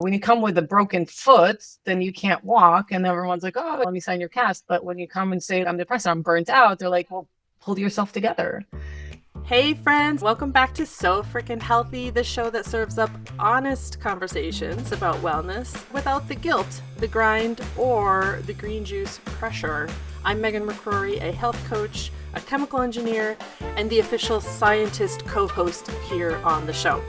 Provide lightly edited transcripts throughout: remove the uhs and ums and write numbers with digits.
When you come with a broken foot, then you can't walk. And everyone's like, oh, let me sign your cast. But when you come and say, I'm depressed, I'm burnt out, they're like, well, pull yourself together. Hey friends, welcome back to So Frickin' Healthy, the show that serves up honest conversations about wellness without the guilt, the grind, or the green juice pressure. I'm Megan McCrory, a health coach, a chemical engineer, and the official scientist co-host here on the show.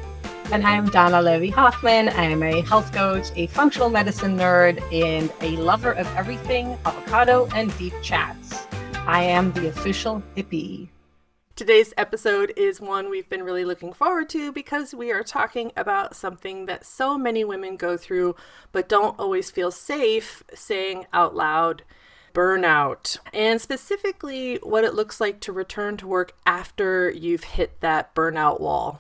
And I'm Donna Levy-Hoffman. I'm a health coach, a functional medicine nerd, and a lover of everything avocado and deep chats. I am the official hippie. Today's episode is one we've been really looking forward to because we are talking about something that so many women go through but don't always feel safe saying out loud: burnout. And specifically what it looks like to return to work after you've hit that burnout wall.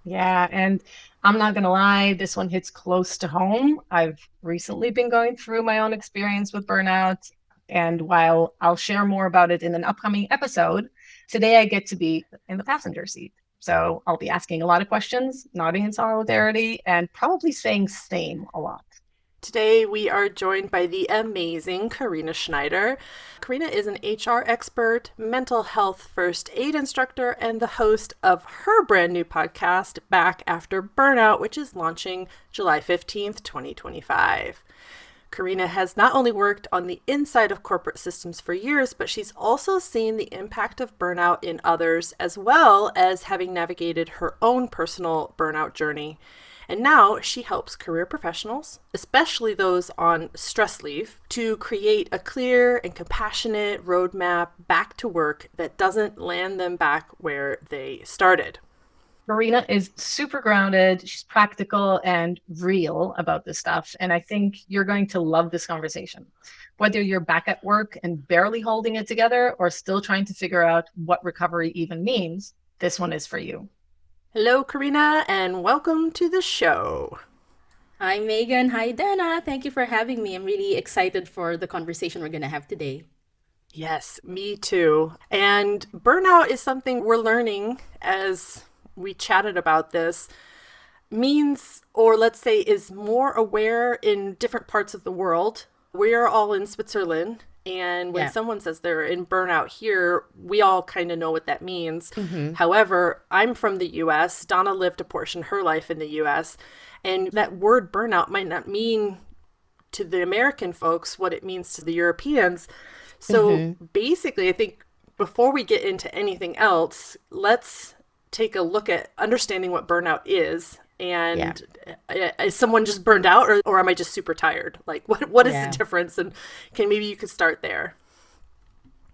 Yeah, and I'm not going to lie, this one hits close to home. I've recently been going through my own experience with burnout, and while I'll share more about it in an upcoming episode, today I get to be in the passenger seat. So I'll be asking a lot of questions, nodding in solidarity, and probably saying same a lot. Today, we are joined by the amazing Karina Schneider. Karina is an HR expert, mental health first aid instructor, and the host of her brand new podcast, Back After Burnout, which is launching July 15th, 2025. Karina has not only worked on the inside of corporate systems for years, but she's also seen the impact of burnout in others, as well as having navigated her own personal burnout journey. And now she helps career professionals, especially those on stress leave, to create a clear and compassionate roadmap back to work that doesn't land them back where they started. Karina is super grounded. She's practical and real about this stuff. And I think you're going to love this conversation. Whether you're back at work and barely holding it together or still trying to figure out what recovery even means, this one is for you. Hello, Karina, and welcome to the show. Hi, Megan. Hi, Dana. Thank you for having me. I'm really excited for the conversation we're going to have today. Yes, me too. And burnout is something we're learning as we chatted about this, means, or let's say is more aware in different parts of the world. We're all in Switzerland. And when someone says they're in burnout here, we all kind of know what that means. Mm-hmm. However, I'm from the US. Donna lived a portion of her life in the US. And that word burnout might not mean to the American folks what it means to the Europeans. So basically, I think before we get into anything else, let's take a look at understanding what burnout is. And is someone just burned out or am I just super tired? Like what is the difference? And maybe you could start there.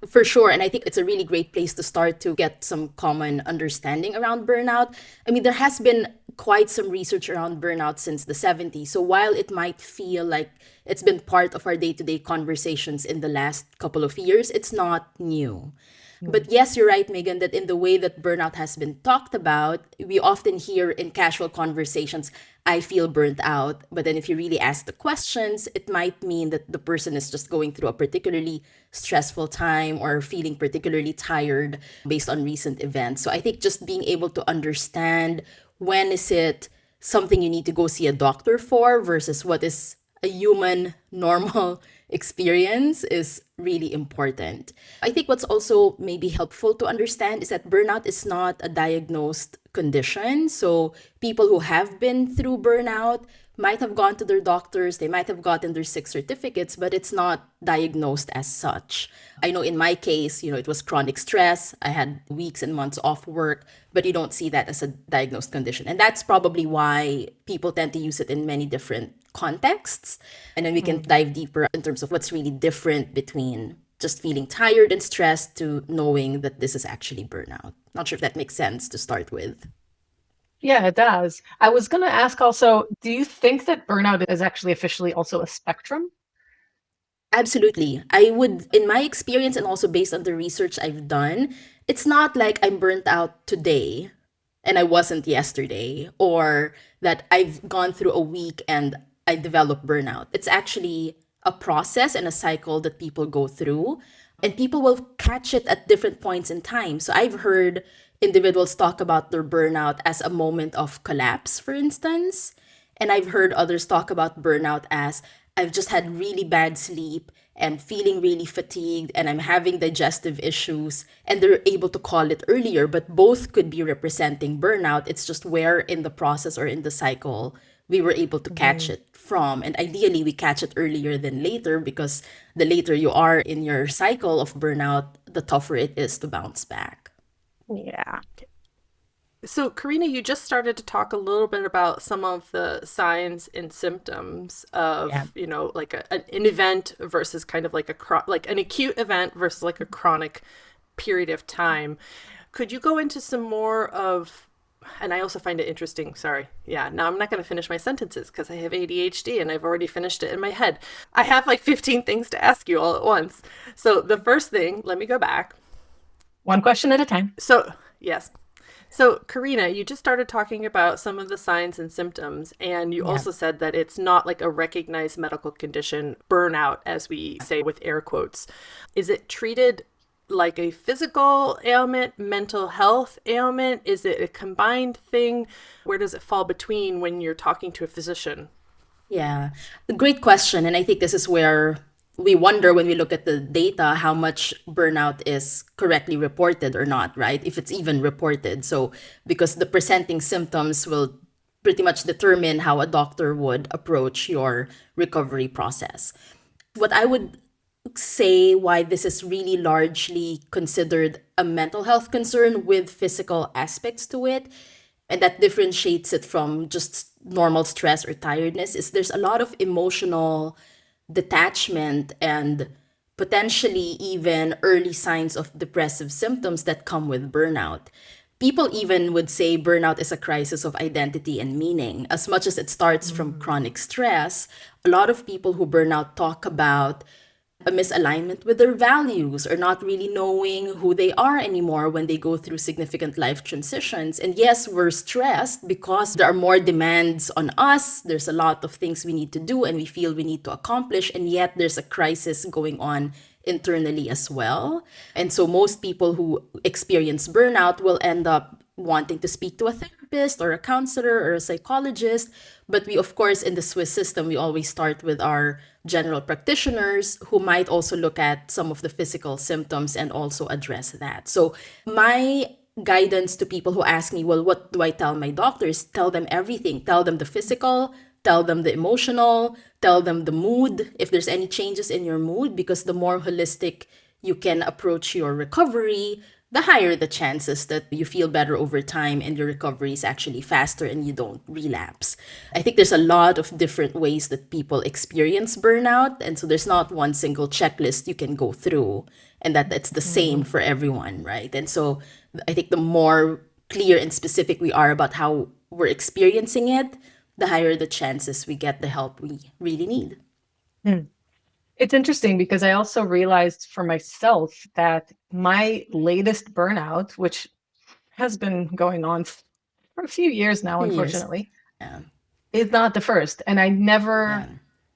For sure. And I think it's a really great place to start to get some common understanding around burnout. I mean, there has been quite some research around burnout since the 70s. So while it might feel like it's been part of our day-to-day conversations in the last couple of years, it's not new. But yes, you're right, Megan, that in the way that burnout has been talked about, we often hear in casual conversations, I feel burnt out. But then if you really ask the questions, it might mean that the person is just going through a particularly stressful time or feeling particularly tired based on recent events. So I think just being able to understand when is it something you need to go see a doctor for versus what is a human normal experience is really important. I think what's also maybe helpful to understand is that burnout is not a diagnosed condition. So people who have been through burnout might have gone to their doctors, they might have gotten their sick certificates, but it's not diagnosed as such. I know in my case, it was chronic stress. I had weeks and months off work, but you don't see that as a diagnosed condition. And that's probably why people tend to use it in many different contexts. And then we can dive deeper in terms of what's really different between just feeling tired and stressed to knowing that this is actually burnout. Not sure if that makes sense to start with. Yeah, it does. I was going to ask also, do you think that burnout is actually officially also a spectrum? Absolutely. I would, in my experience and also based on the research I've done, it's not like I'm burnt out today and I wasn't yesterday, or that I've gone through a week and I developed burnout. It's actually a process and a cycle that people go through, and people will catch it at different points in time. So I've heard individuals talk about their burnout as a moment of collapse, for instance. And I've heard others talk about burnout as I've just had really bad sleep and feeling really fatigued and I'm having digestive issues, and they're able to call it earlier, but both could be representing burnout. It's just where in the process or in the cycle we were able to catch Mhm. it from. And ideally, we catch it earlier than later, because the later you are in your cycle of burnout, the tougher it is to bounce back. Yeah. So, Karina, you just started to talk a little bit about some of the signs and symptoms Yeah. of, like an event versus kind of like like an acute event versus like a chronic period of time. Could you go into some more of, and I also find it interesting, sorry. Yeah, now I'm not going to finish my sentences because I have ADHD and I've already finished it in my head. I have like 15 things to ask you all at once. So, the first thing, let me go back. One question at a time. So, yes. So, Karina, you just started talking about some of the signs and symptoms, and you Yeah. also said that it's not like a recognized medical condition, burnout, as we say with air quotes. Is it treated like a physical ailment, mental health ailment? Is it a combined thing? Where does it fall between when you're talking to a physician? Yeah, great question. And I think this is where we wonder when we look at the data how much burnout is correctly reported or not, right? If it's even reported. So, because the presenting symptoms will pretty much determine how a doctor would approach your recovery process. What I would say why this is really largely considered a mental health concern with physical aspects to it, and that differentiates it from just normal stress or tiredness, is there's a lot of emotional detachment and potentially even early signs of depressive symptoms that come with burnout. People even would say burnout is a crisis of identity and meaning. As much as it starts from Mm. chronic stress, a lot of people who burn out talk about a misalignment with their values or not really knowing who they are anymore when they go through significant life transitions. And yes, we're stressed because there are more demands on us. There's a lot of things we need to do and we feel we need to accomplish. And yet there's a crisis going on internally as well. And so most people who experience burnout will end up wanting to speak to a therapist or a counselor or a psychologist. But we, of course, in the Swiss system, we always start with our general practitioners who might also look at some of the physical symptoms and also address that. So, my guidance to people who ask me, well, what do I tell my doctors? Tell them everything. Tell them the physical, tell them the emotional, tell them the mood, if there's any changes in your mood, because the more holistic you can approach your recovery, the higher the chances that you feel better over time and your recovery is actually faster and you don't relapse. I think there's a lot of different ways that people experience burnout. And so there's not one single checklist you can go through and that it's the same Mhm. for everyone, right? And so I think the more clear and specific we are about how we're experiencing it, the higher the chances we get the help we really need. Hmm. It's interesting because I also realized for myself that my latest burnout, which has been going on for a few years now, Few years. unfortunately, Yeah. is not the first. And I Yeah. never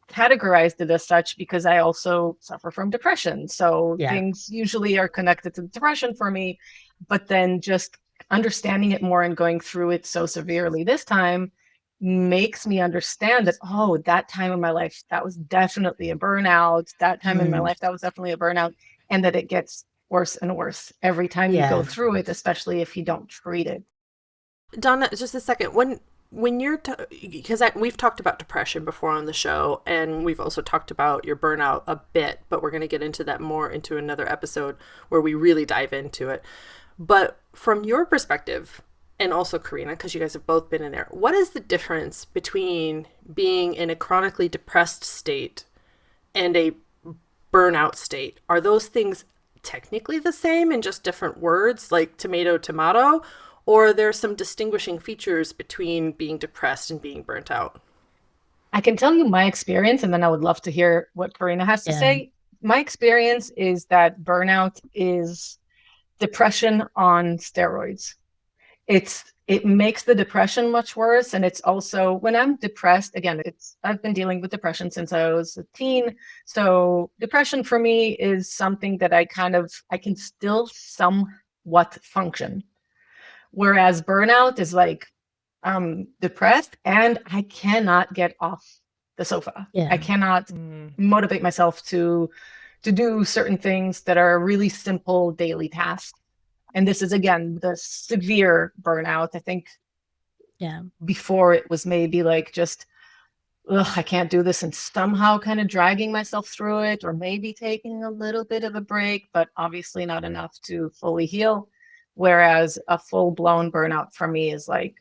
categorized it as such because I also suffer from depression. So Yeah. things usually are connected to depression for me. But then just understanding it more and going through it so severely this time makes me understand that, oh, that time in my life, that was definitely a burnout. That time in my Mm. life, that was definitely a burnout. And that it gets worse and worse every time you go Yeah. through it, especially if you don't treat it. Donna, just a second. When you're because we've talked about depression before on the show, and we've also talked about your burnout a bit, but we're going to get into that more into another episode where we really dive into it. But from your perspective, and also Karina, because you guys have both been in there, what is the difference between being in a chronically depressed state and a burnout state? Are those things technically the same in just different words, like tomato, tomato? Or are there some distinguishing features between being depressed and being burnt out? I can tell you my experience, and then I would love to hear what Karina has to Yeah. say. My experience is that burnout is depression on steroids. It makes the depression much worse, and it's also when I'm depressed, again, it's I've been dealing with depression since I was a teen. So depression for me is something that I can still somewhat function. Whereas burnout is like depressed and I cannot get off the sofa. I Yeah. cannot motivate myself to do certain things that are really simple daily tasks. And this is again the severe burnout. I think Yeah. before it was maybe like just, ugh, I can't do this, and somehow kind of dragging myself through it, or maybe taking a little bit of a break, but obviously not enough to fully heal. Whereas a full blown burnout for me is like,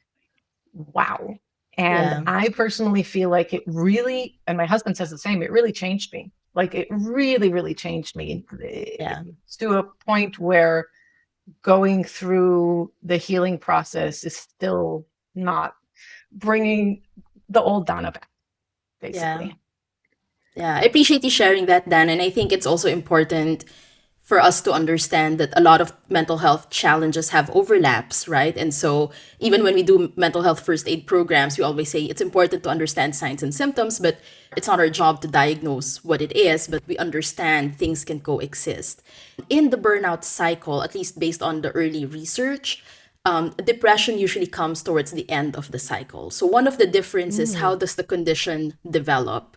wow. And Yeah. I personally feel like it really, and my husband says the same, it really changed me. Like it really, really changed me Yeah. to a point where going through the healing process is still not bringing the old Donna back, Yeah. basically. Yeah, I appreciate you sharing that, Dan. And I think it's also important for us to understand that a lot of mental health challenges have overlaps, right? And so even when we do mental health first aid programs, we always say it's important to understand signs and symptoms, but it's not our job to diagnose what it is, but we understand things can coexist. In the burnout cycle, at least based on the early research, depression usually comes towards the end of the cycle. So one of the differences, how does the condition develop?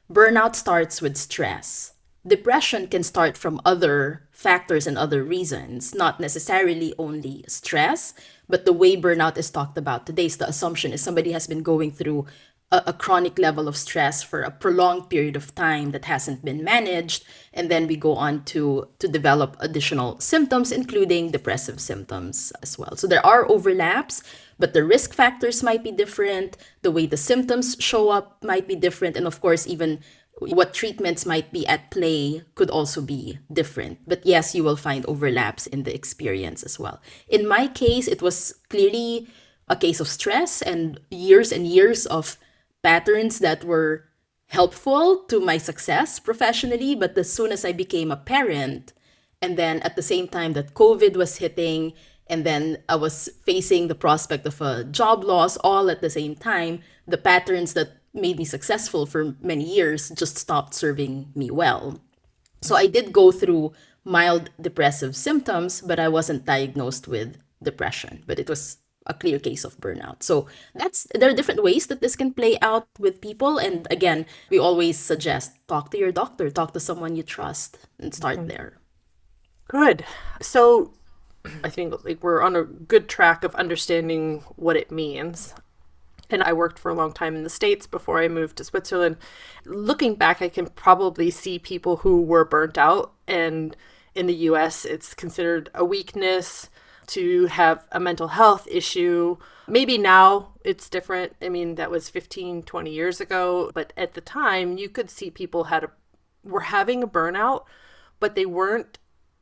Burnout starts with stress. Depression can start from other factors and other reasons, not necessarily only stress, but the way burnout is talked about today is the assumption is somebody has been going through a chronic level of stress for a prolonged period of time that hasn't been managed, and then we go on to develop additional symptoms, including depressive symptoms as well. So there are overlaps, but the risk factors might be different, the way the symptoms show up might be different, and of course even what treatments might be at play could also be different. But yes, you will find overlaps in the experience as well. In my case, it was clearly a case of stress and years of patterns that were helpful to my success professionally. But as soon as I became a parent, and then at the same time that COVID was hitting, and then I was facing the prospect of a job loss all at the same time, the patterns that made me successful for many years just stopped serving me well. So I did go through mild depressive symptoms, but I wasn't diagnosed with depression. But it was a clear case of burnout. So there are different ways that this can play out with people. And again, we always suggest talk to your doctor, talk to someone you trust, and start there. Good. So I think like we're on a good track of understanding what it means. And I worked for a long time in the States before I moved to Switzerland. Looking back, I can probably see people who were burnt out. And in the US, it's considered a weakness to have a mental health issue. Maybe now it's different. I mean, that was 15, 20 years ago. But at the time, you could see people were having a burnout, but they weren't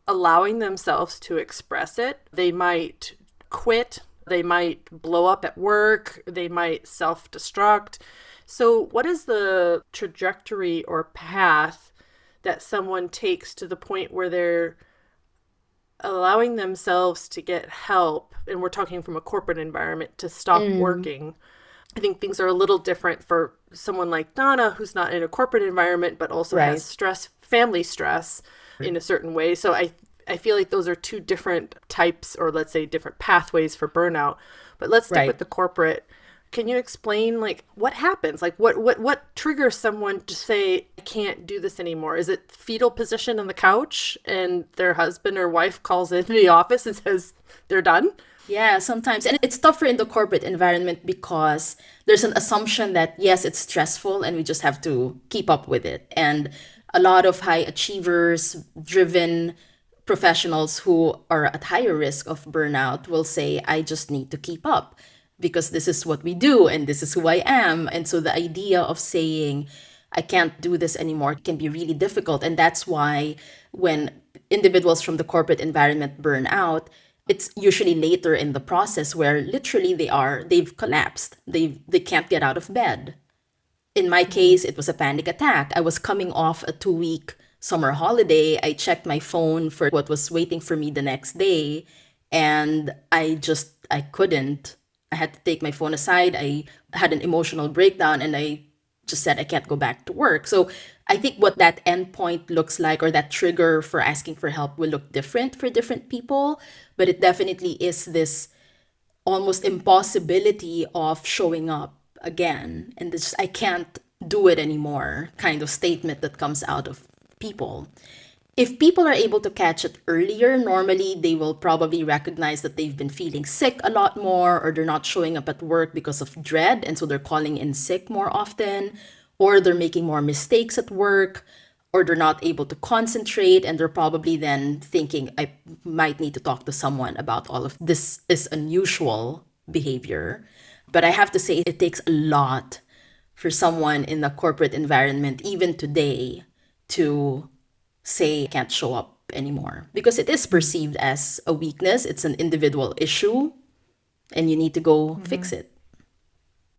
allowing themselves to express it. They might quit. They might blow up at work. They might self-destruct. So what is the trajectory or path that someone takes to the point where they're allowing themselves to get help? And we're talking from a corporate environment, to stop working. I think things are a little different for someone like Donna, who's not in a corporate environment, but also Right. has stress, family stress in a certain way. So I feel like those are two different types, or let's say different pathways for burnout. But let's stick Right. with the corporate. Can you explain like what happens? Like what triggers someone to say, I can't do this anymore? Is it fetal position on the couch and their husband or wife calls into the office and says they're done? Yeah, sometimes. And it's tougher in the corporate environment because there's an assumption that, yes, it's stressful and we just have to keep up with it. And a lot of high achievers, driven professionals who are at higher risk of burnout will say, I just need to keep up because this is what we do and this is who I am. And so the idea of saying, I can't do this anymore can be really difficult. And that's why when individuals from the corporate environment burn out, it's usually later in the process where literally they've collapsed. They can't get out of bed. In my case, it was a panic attack. I was coming off a 2-week summer holiday. I checked my phone for what was waiting for me the next day, and I couldn't. I had to take my phone aside. I had an emotional breakdown, and I just said I can't go back to work. So I think what that endpoint looks like, or that trigger for asking for help, will look different for different people. But it definitely is this almost impossibility of showing up again. And this I can't do it anymore kind of statement that comes out of people. If people are able to catch it earlier, normally they will probably recognize that they've been feeling sick a lot more, or they're not showing up at work because of dread, and so they're calling in sick more often, or they're making more mistakes at work, or they're not able to concentrate, and they're probably then thinking, I might need to talk to someone about all of this is unusual behavior. But I have to say, it takes a lot for someone in the corporate environment, even today, to say can't show up anymore, because it is perceived as a weakness. It's an individual issue and you need to go fix it.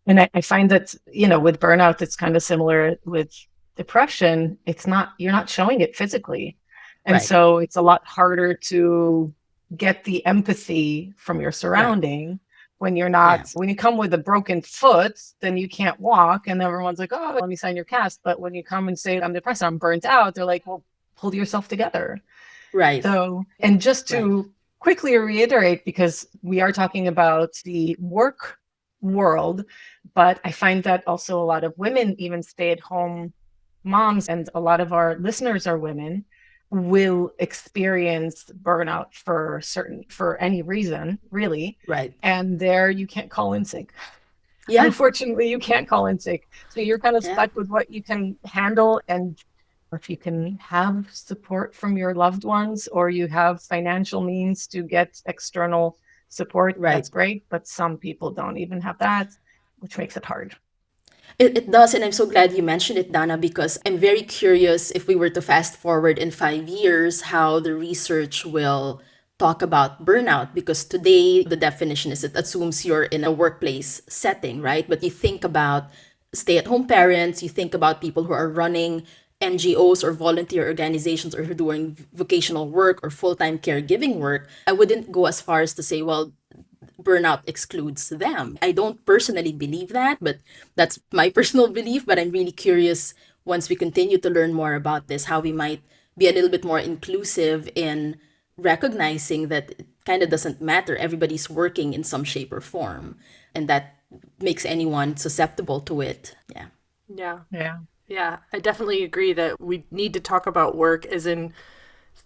And I find that, with burnout, it's kind of similar with depression. You're not showing it physically. And Right. so it's a lot harder to get the empathy from your surrounding when you're not, when you come with a broken foot, then you can't walk. And everyone's like, oh, let me sign your cast. But when you come and say, I'm depressed, I'm burnt out, they're like, well, pull yourself together. Right. So, and just to quickly reiterate, because we are talking about the work world, but I find that also a lot of women, even stay-at-home moms, and a lot of our listeners are women, will experience burnout for any reason, really. Right. And there you can't call in sick. Yeah. Unfortunately, you can't call in sick. So you're kind of Yeah. stuck with what you can handle. And if you can have support from your loved ones, or you have financial means to get external support, that's great. But some people don't even have that, which makes it hard. It does, and I'm so glad you mentioned it, Dana, because I'm very curious if we were to fast forward in 5 years, how the research will talk about burnout. Because today, the definition is it assumes you're in a workplace setting, right? But you think about stay-at-home parents, you think about people who are running NGOs or volunteer organizations, or who are doing vocational work or full-time caregiving work. I wouldn't go as far as to say, well, burnout excludes them. I don't personally believe that, but that's my personal belief. But I'm really curious, once we continue to learn more about this, how we might be a little bit more inclusive in recognizing that it kind of doesn't matter. Everybody's working in some shape or form, and that makes anyone susceptible to it. Yeah. Yeah. Yeah. Yeah. I definitely agree that we need to talk about work as in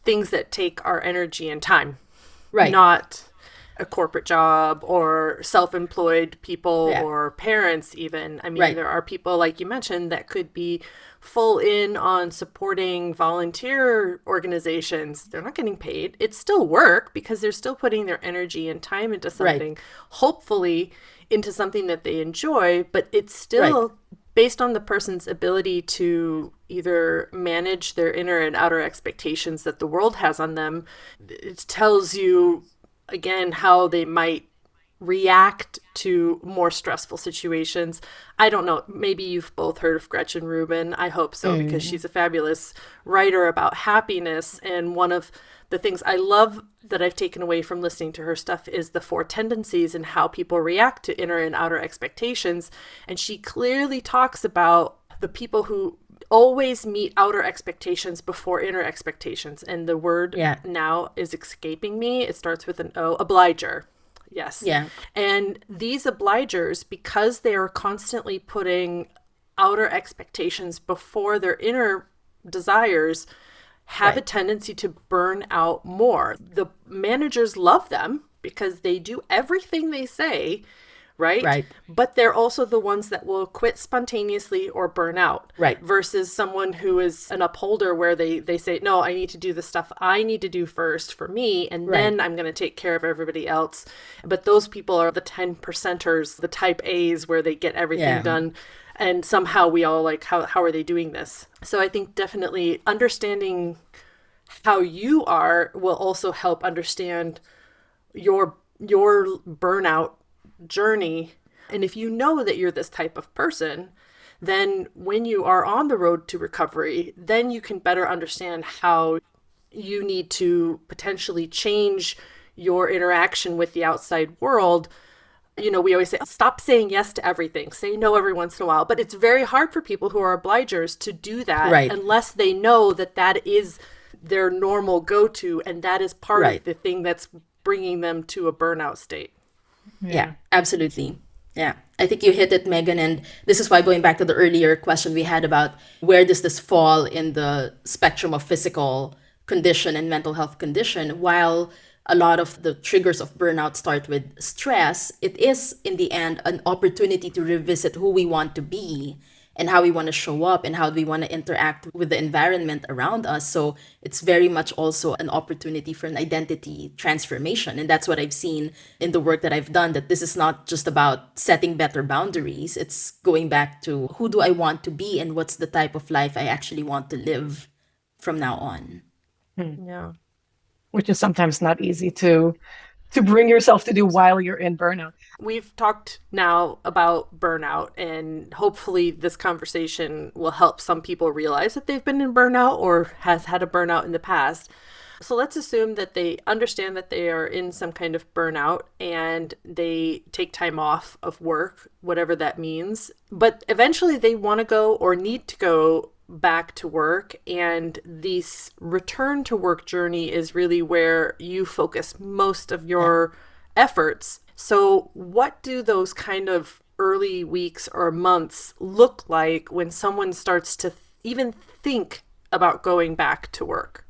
things that take our energy and time. Right. Not a corporate job or self-employed people or parents even. I mean, there are people, like you mentioned, that could be full in on supporting volunteer organizations. They're not getting paid. It's still work because they're still putting their energy and time into something, hopefully into something that they enjoy, but it's still based on the person's ability to either manage their inner and outer expectations that the world has on them. It tells you, again, how they might react to more stressful situations. I don't know. Maybe you've both heard of Gretchen Rubin. I hope so, because she's a fabulous writer about happiness. And one of the things I love that I've taken away from listening to her stuff is the 4 tendencies and how people react to inner and outer expectations. And she clearly talks about the people who always meet outer expectations before inner expectations. And the word now is escaping me. It starts with an O, obliger. Yes. Yeah. And these obligers, because they are constantly putting outer expectations before their inner desires, have a tendency to burn out more. The managers love them because they do everything they say, right? But they're also the ones that will quit spontaneously or burn out. Versus someone who is an upholder, where they say, no, I need to do the stuff I need to do first for me, and then I'm going to take care of everybody else. But those people are the 10%ers, the type A's, where they get everything done. And somehow we all like, how are they doing this? So I think definitely understanding how you are will also help understand your burnout journey. And if you know that you're this type of person, then when you are on the road to recovery, then you can better understand how you need to potentially change your interaction with the outside world. You know, we always say, stop saying yes to everything. Say no every once in a while. But it's very hard for people who are obligers to do that unless they know that that is their normal go-to, and that is part of the thing that's bringing them to a burnout state. Yeah, Yeah. absolutely. Yeah. I think you hit it, Megan. And this is why, going back to the earlier question we had about where does this fall in the spectrum of physical condition and mental health condition, while a lot of the triggers of burnout start with stress, it is in the end an opportunity to revisit who we want to be and how we want to show up and how we want to interact with the environment around us. So it's very much also an opportunity for an identity transformation. And that's what I've seen in the work that I've done, that this is not just about setting better boundaries. It's going back to who do I want to be and what's the type of life I actually want to live from now on. Yeah. Which is sometimes not easy to bring yourself to do while you're in burnout. We've talked now about burnout, and hopefully this conversation will help some people realize that they've been in burnout or has had a burnout in the past. So let's assume that they understand that they are in some kind of burnout and they take time off of work, whatever that means. But eventually they want to go or need to go back to work. And this return to work journey is really where you focus most of your efforts. So what do those kind of early weeks or months look like when someone starts to even think about going back to work?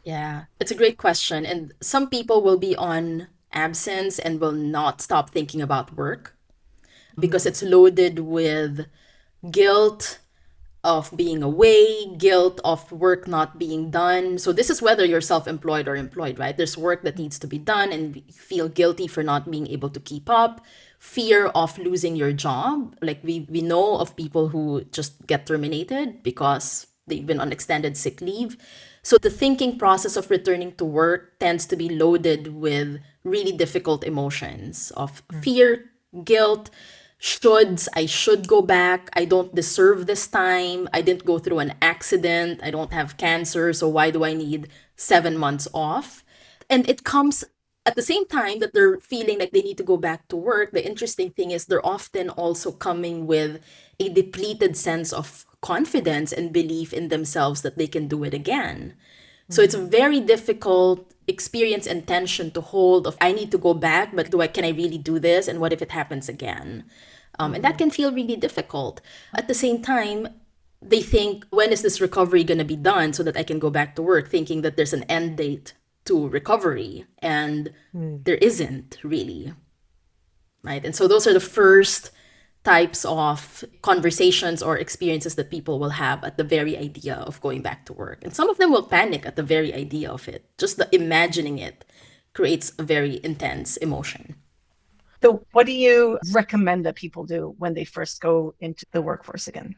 Yeah, it's a great question. And some people will be on absence and will not stop thinking about work because it's loaded with guilt of being away, guilt of work not being done. So this is whether you're self-employed or employed, right? There's work that needs to be done and you feel guilty for not being able to keep up, fear of losing your job. Like we know of people who just get terminated because they've been on extended sick leave. So the thinking process of returning to work tends to be loaded with really difficult emotions of fear, guilt, shoulds. I should go back. I don't deserve this time. I didn't go through an accident. I don't have cancer. So why do I need 7 months off? And it comes at the same time that they're feeling like they need to go back to work. The interesting thing is they're often also coming with a depleted sense of confidence and belief in themselves that they can do it again. So it's a very difficult experience and tension to hold of I need to go back, but can I really do this? And what if it happens again? And that can feel really difficult. At the same time, they think, when is this recovery going to be done so that I can go back to work, thinking that there's an end date to recovery. And there isn't really, right? And so those are the first types of conversations or experiences that people will have at the very idea of going back to work. And some of them will panic at the very idea of it. Just the imagining it creates a very intense emotion. So what do you recommend that people do when they first go into the workforce again?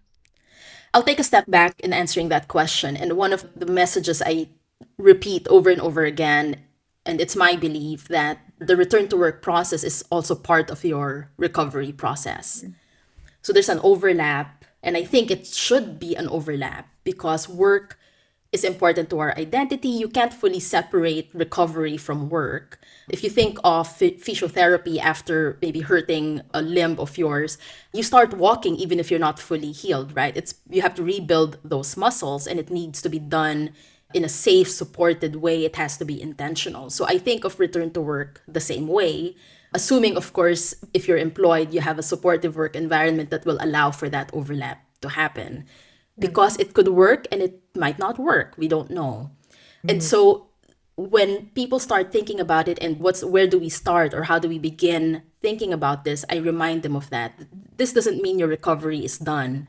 I'll take a step back in answering that question. And one of the messages I repeat over and over again, and it's my belief that the return to work process is also part of your recovery process. So there's an overlap, and I think it should be an overlap because work is important to our identity. You can't fully separate recovery from work. If you think of physiotherapy after maybe hurting a limb of yours, you start walking even if you're not fully healed, right? You have to rebuild those muscles, and it needs to be done in a safe, supported way. It has to be intentional. So I think of return to work the same way, assuming, of course, if you're employed, you have a supportive work environment that will allow for that overlap to happen. Because it could work and it might not work. We don't know. And so when people start thinking about it and where do we start or how do we begin thinking about this, I remind them of that. This doesn't mean your recovery is done,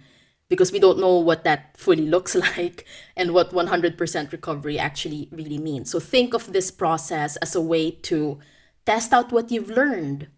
because we don't know what that fully looks like and what 100% recovery actually really means. So think of this process as a way to test out what you've learned.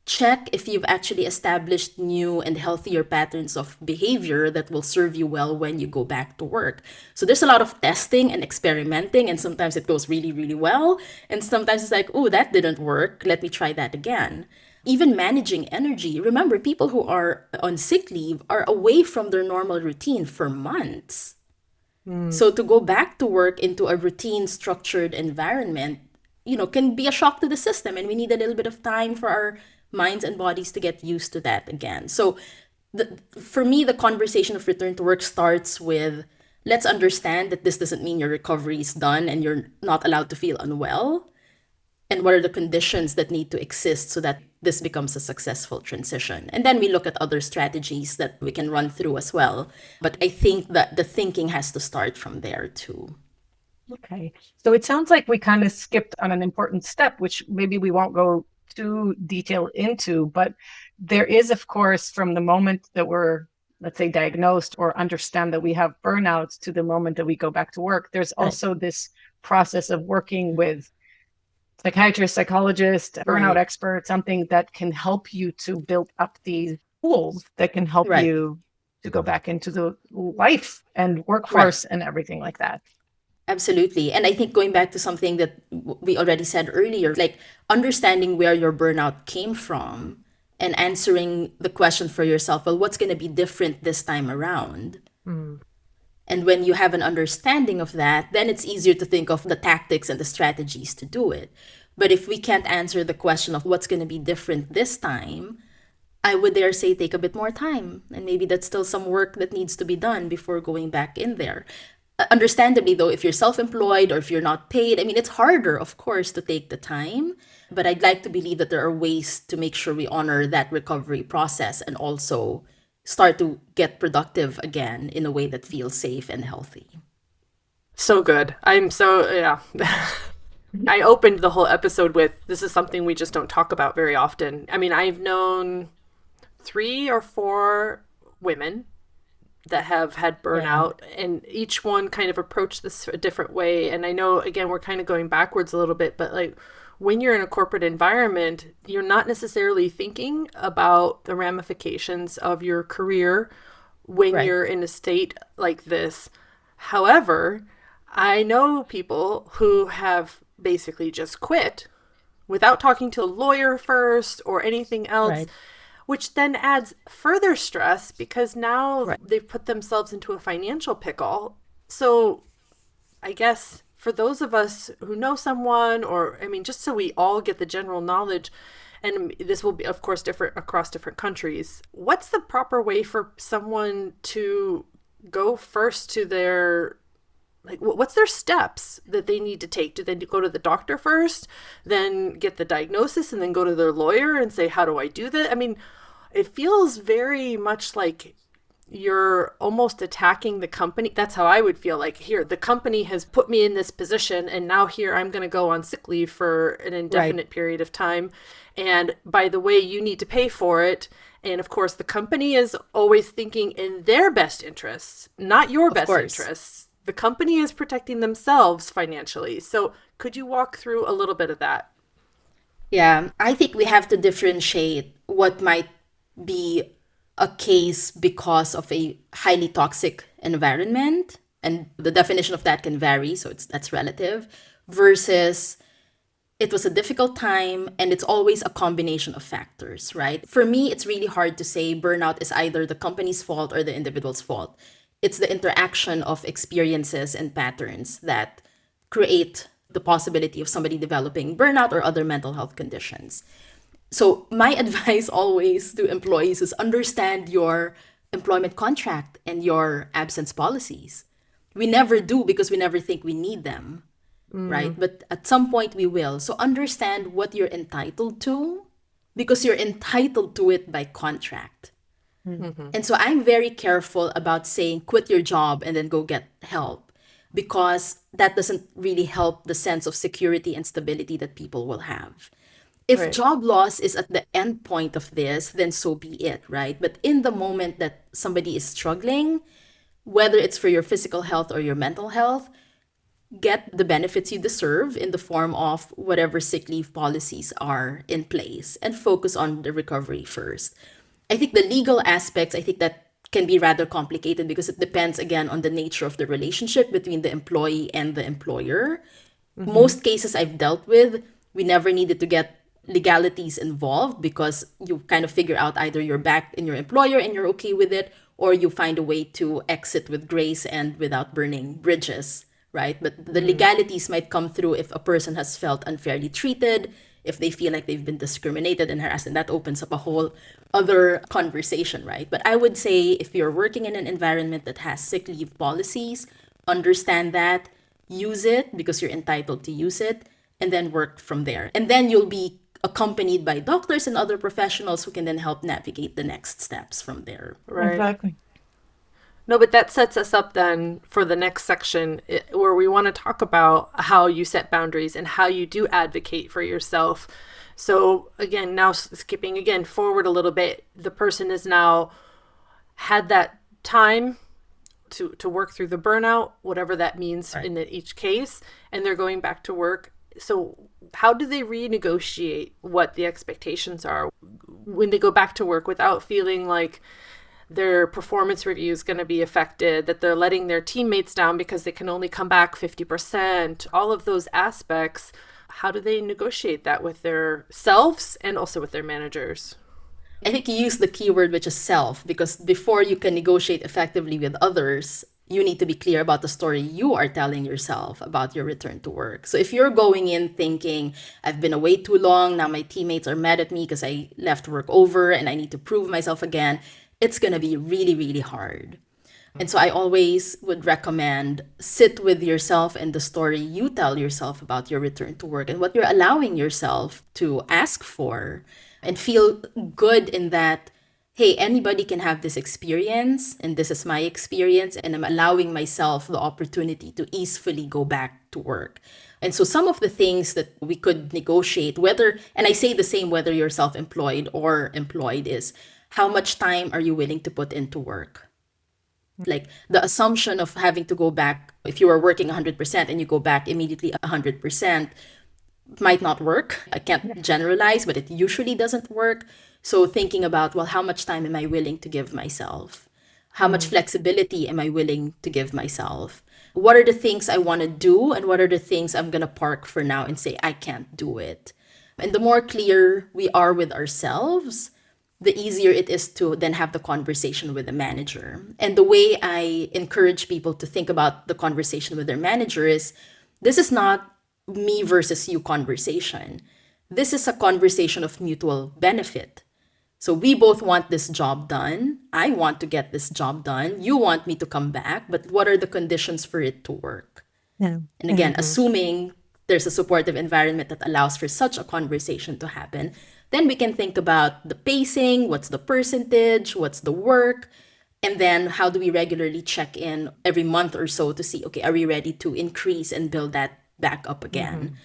Check if you've actually established new and healthier patterns of behavior that will serve you well when you go back to work. So there's a lot of testing and experimenting, and sometimes it goes really, really well. And sometimes it's like, oh, that didn't work. Let me try that again. Even managing energy. Remember, people who are on sick leave are away from their normal routine for months. So to go back to work into a routine, structured environment, can be a shock to the system. And we need a little bit of time for our minds and bodies to get used to that again. So for me, the conversation of return to work starts with, let's understand that this doesn't mean your recovery is done and you're not allowed to feel unwell. And what are the conditions that need to exist so that this becomes a successful transition. And then we look at other strategies that we can run through as well. But I think that the thinking has to start from there too. Okay. So it sounds like we kind of skipped on an important step, which maybe we won't go too detailed into, but there is, of course, from the moment that we're, let's say, diagnosed or understand that we have burnout to the moment that we go back to work, there's also this process of working with psychiatrist, psychologist, burnout expert, something that can help you to build up these tools that can help you to go back into the life and workforce and everything like that. Absolutely. And I think going back to something that we already said earlier, like understanding where your burnout came from and answering the question for yourself, well, what's going to be different this time around? And when you have an understanding of that, then it's easier to think of the tactics and the strategies to do it. But if we can't answer the question of what's going to be different this time, I would dare say take a bit more time. And maybe that's still some work that needs to be done before going back in there. Understandably, though, if you're self-employed or if you're not paid, I mean, it's harder, of course, to take the time. But I'd like to believe that there are ways to make sure we honor that recovery process and also start to get productive again in a way that feels safe and healthy. So good. Yeah. I opened the whole episode with, this is something we just don't talk about very often. I mean, I've known 3 or 4 women that have had burnout, and each one kind of approached this a different way. And I know, again, we're kind of going backwards a little bit, but like when you're in a corporate environment, you're not necessarily thinking about the ramifications of your career when you're in a state like this. However, I know people who have basically just quit without talking to a lawyer first or anything else, which then adds further stress because now they've put themselves into a financial pickle. So I guess for those of us who know someone, or I mean, just so we all get the general knowledge, and this will be, of course, different across different countries, what's the proper way for someone to go first to their, like, what's their steps that they need to take? Do they go to the doctor first, then get the diagnosis, and then go to their lawyer and say, how do I do that? I mean, it feels very much like you're almost attacking the company. That's how I would feel. Like, here, the company has put me in this position, and now here I'm going to go on sick leave for an indefinite period of time. And by the way, you need to pay for it. And of course, the company is always thinking in their best interests, not your best interests. The company is protecting themselves financially. So could you walk through a little bit of that? Yeah, I think we have to differentiate what might be a case because of a highly toxic environment, and the definition of that can vary, so that's relative, versus it was a difficult time and it's always a combination of factors, right? For me, it's really hard to say burnout is either the company's fault or the individual's fault. It's the interaction of experiences and patterns that create the possibility of somebody developing burnout or other mental health conditions. So my advice always to employees is understand your employment contract and your absence policies. We never do because we never think we need them, right? But at some point we will. So understand what you're entitled to because you're entitled to it by contract. And so I'm very careful about saying quit your job and then go get help, because that doesn't really help the sense of security and stability that people will have. If job loss is at the end point of this, then so be it, right? But in the moment that somebody is struggling, whether it's for your physical health or your mental health, get the benefits you deserve in the form of whatever sick leave policies are in place and focus on the recovery first. I think the legal aspects, I think that can be rather complicated because it depends, again, on the nature of the relationship between the employee and the employer. Most cases I've dealt with, we never needed to get legalities involved because you kind of figure out either you're back in your employer and you're okay with it, or you find a way to exit with grace and without burning bridges, right? But the legalities might come through if a person has felt unfairly treated, if they feel like they've been discriminated and harassed, and that opens up a whole other conversation, right? But I would say if you're working in an environment that has sick leave policies, understand that, use it because you're entitled to use it, and then work from there. And then you'll be accompanied by doctors and other professionals who can then help navigate the next steps from there. Right. Exactly. No, but that sets us up then for the next section where we want to talk about how you set boundaries and how you do advocate for yourself. So again, now skipping again forward a little bit, the person has now had that time to work through the burnout, whatever that means in each case, and they're going back to work. So how do they renegotiate what the expectations are when they go back to work without feeling like their performance review is going to be affected, that they're letting their teammates down because they can only come back 50%, all of those aspects? How do they negotiate that with their selves and also with their managers? I think you use the keyword, which is self, because before you can negotiate effectively with others, you need to be clear about the story you are telling yourself about your return to work. So if you're going in thinking, I've been away too long, now my teammates are mad at me because I left work over and I need to prove myself again, it's going to be really, really hard. And so I always would recommend sit with yourself and the story you tell yourself about your return to work and what you're allowing yourself to ask for, and feel good in that, hey, anybody can have this experience and this is my experience, and I'm allowing myself the opportunity to easily go back to work. And so some of the things that we could negotiate, whether, and I say the same whether you're self-employed or employed, is how much time are you willing to put into work? Like the assumption of having to go back, if you are working 100% and you go back immediately 100%, might not work. I can't generalize, but it usually doesn't work. So thinking about, well, how much time am I willing to give myself? How much flexibility am I willing to give myself? What are the things I want to do? And what are the things I'm going to park for now and say, I can't do it? And the more clear we are with ourselves, the easier it is to then have the conversation with the manager. And the way I encourage people to think about the conversation with their manager is, this is not me versus you conversation. This is a conversation of mutual benefit. So we both want this job done. I want to get this job done. You want me to come back, but what are the conditions for it to work? Yeah. And again, assuming there's a supportive environment that allows for such a conversation to happen, then we can think about the pacing, what's the percentage, what's the work, and then how do we regularly check in every month or so to see, okay, are we ready to increase and build that back up again?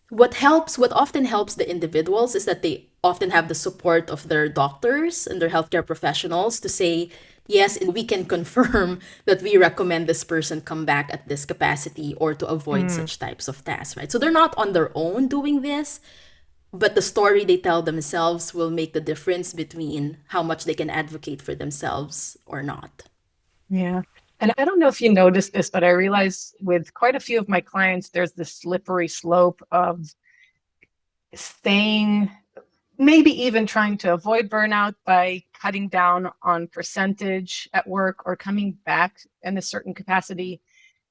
What often helps the individuals is that they often have the support of their doctors and their healthcare professionals to say, yes, we can confirm that we recommend this person come back at this capacity or to avoid such types of tasks, right? So they're not on their own doing this, but the story they tell themselves will make the difference between how much they can advocate for themselves or not. Yeah. And I don't know if you noticed this, but I realize with quite a few of my clients, there's this slippery slope of staying, maybe even trying to avoid burnout by cutting down on percentage at work or coming back in a certain capacity.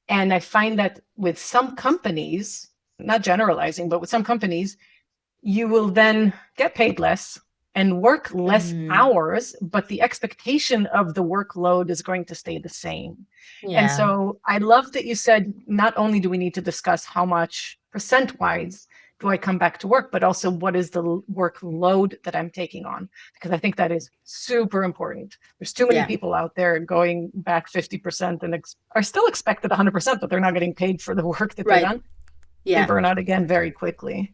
And I find that with some companies, not generalizing, but with some companies, you will then get paid less and work less hours, but the expectation of the workload is going to stay the same. Yeah. And so I love that you said, not only do we need to discuss how much percent-wise do I come back to work, but also what is the workload that I'm taking on? Because I think that is super important. There's too many people out there going back 50% and are still expected 100%, but they're not getting paid for the work that they've done. They burn out again very quickly.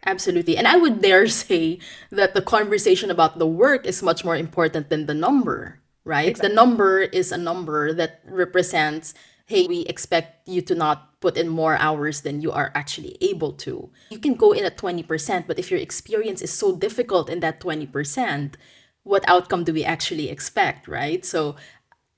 Absolutely. And I would dare say that the conversation about the work is much more important than the number, right? Exactly. The number is a number that represents, hey, we expect you to not put in more hours than you are actually able to. You can go in at 20%, but if your experience is so difficult in that 20%, what outcome do we actually expect, right? So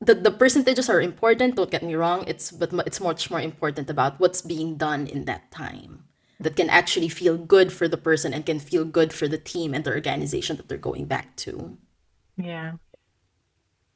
the percentages are important, don't get me wrong, but it's much more important about what's being done in that time that can actually feel good for the person and can feel good for the team and the organization that they're going back to. Yeah.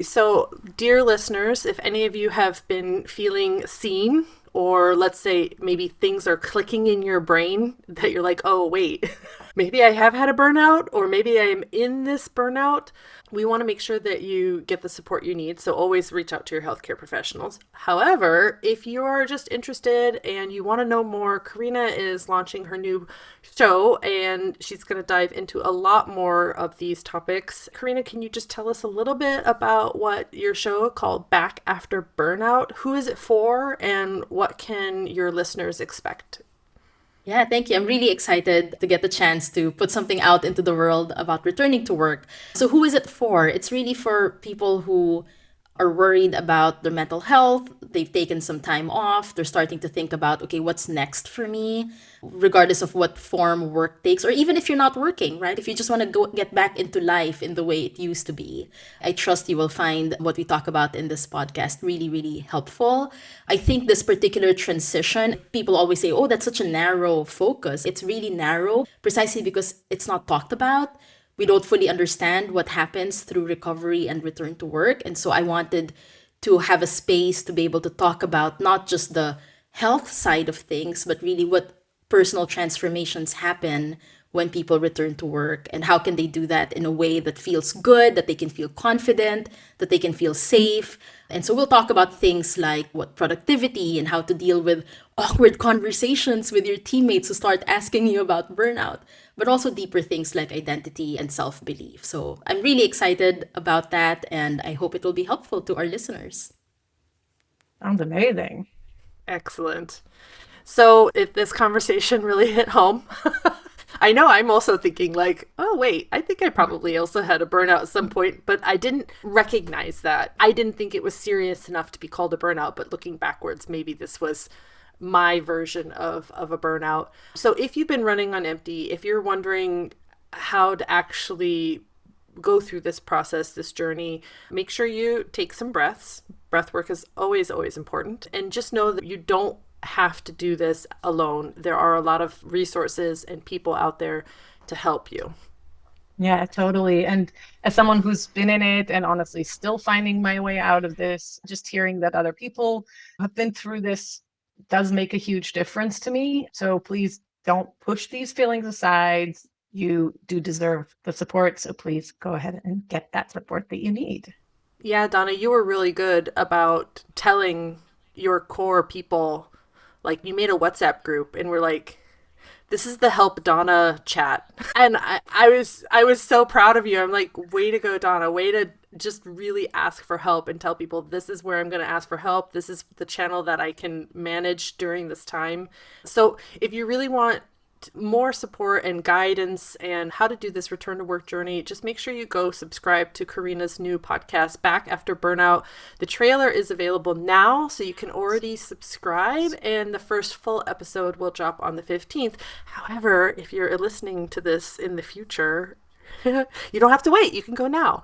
So, dear listeners, if any of you have been feeling seen or let's say maybe things are clicking in your brain that you're like, oh, wait, maybe I have had a burnout, or maybe I'm in this burnout, we want to make sure that you get the support you need. So always reach out to your healthcare professionals. However, if you're just interested and you want to know more, Karina is launching her new show and she's going to dive into a lot more of these topics. Karina, can you just tell us a little bit about what your show called Back After Burnout? Who is it for and what can your listeners expect? Yeah, thank you. I'm really excited to get the chance to put something out into the world about returning to work. So, who is it for? It's really for people who are worried about their mental health. They've taken some time off. They're starting to think about, okay, what's next for me, regardless of what form work takes, or even if you're not working, right? If you just want to go get back into life in the way it used to be. I trust you will find what we talk about in this podcast really, really helpful. I think this particular transition, people always say, oh, that's such a narrow focus. It's really narrow precisely because it's not talked about. We don't fully understand what happens through recovery and return to work. And so I wanted to have a space to be able to talk about not just the health side of things, but really what personal transformations happen when people return to work and how can they do that in a way that feels good, that they can feel confident, that they can feel safe. And so we'll talk about things like what productivity and how to deal with awkward conversations with your teammates who start asking you about burnout, but also deeper things like identity and self-belief. So I'm really excited about that and I hope it will be helpful to our listeners. Sounds amazing. Excellent. So if this conversation really hit home, I know I'm also thinking like, oh, wait, I think I probably also had a burnout at some point, but I didn't recognize that. I didn't think it was serious enough to be called a burnout, but looking backwards, maybe this was my version of a burnout. So if you've been running on empty, if you're wondering how to actually go through this process, this journey, make sure you take some breaths. Breath work is always, always important. And just know that you don't have to do this alone. There are a lot of resources and people out there to help you. Yeah, totally. And as someone who's been in it and honestly still finding my way out of this, just hearing that other people have been through this does make a huge difference to me. So please don't push these feelings aside. You do deserve the support. So please go ahead and get that support that you need. Yeah, Donna, you were really good about telling your core people, like you made a WhatsApp group and we're like, this is the Help Donna chat. And I was so proud of you. I'm like, way to go, Donna. Way to just really ask for help and tell people this is where I'm going to ask for help. This is the channel that I can manage during this time. So if you really want more support and guidance and how to do this return to work journey, just make sure you go subscribe to Karina's new podcast, Back After Burnout. The trailer is available now, so you can already subscribe, and the first full episode will drop on the 15th. However, if you're listening to this in the future, you don't have to wait. You can go now.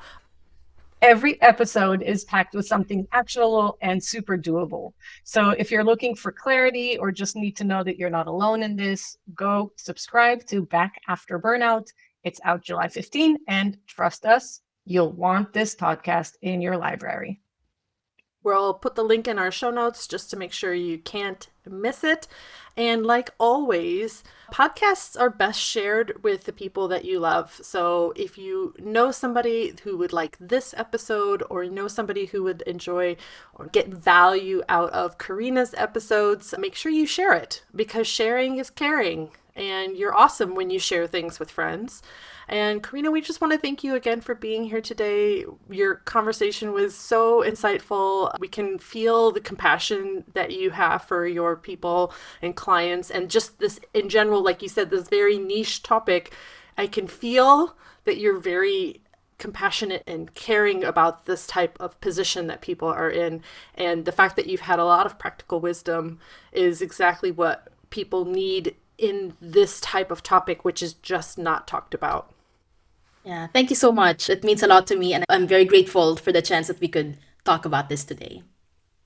Every episode is packed with something actionable and super doable. So if you're looking for clarity or just need to know that you're not alone in this, go subscribe to Back After Burnout. It's out July 15, and trust us, you'll want this podcast in your library. We'll put the link in our show notes just to make sure you can't miss it. And like always, podcasts are best shared with the people that you love. So if you know somebody who would like this episode, or know somebody who would enjoy or get value out of Karina's episodes, make sure you share it, because sharing is caring. And you're awesome when you share things with friends. And Karina, we just want to thank you again for being here today. Your conversation was so insightful. We can feel the compassion that you have for your people and clients, and just this in general, like you said, this very niche topic. I can feel that you're very compassionate and caring about this type of position that people are in. And the fact that you've had a lot of practical wisdom is exactly what people need in this type of topic, which is just not talked about. Yeah, thank you so much. It means a lot to me, and I'm very grateful for the chance that we could talk about this today.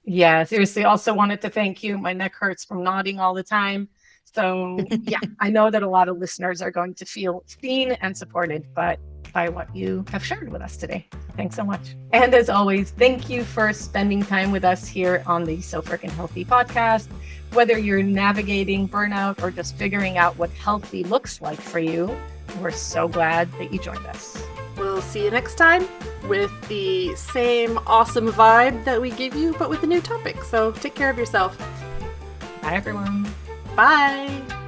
Yeah, seriously. Also wanted to thank you. My neck hurts from nodding all the time. So yeah, I know that a lot of listeners are going to feel seen and supported, but by what you have shared with us today. Thanks so much. And as always, thank you for spending time with us here on the So Frickin' Healthy podcast. Whether you're navigating burnout or just figuring out what healthy looks like for you, we're so glad that you joined us. We'll see you next time with the same awesome vibe that we give you, but with a new topic. So take care of yourself. Bye, everyone. Bye.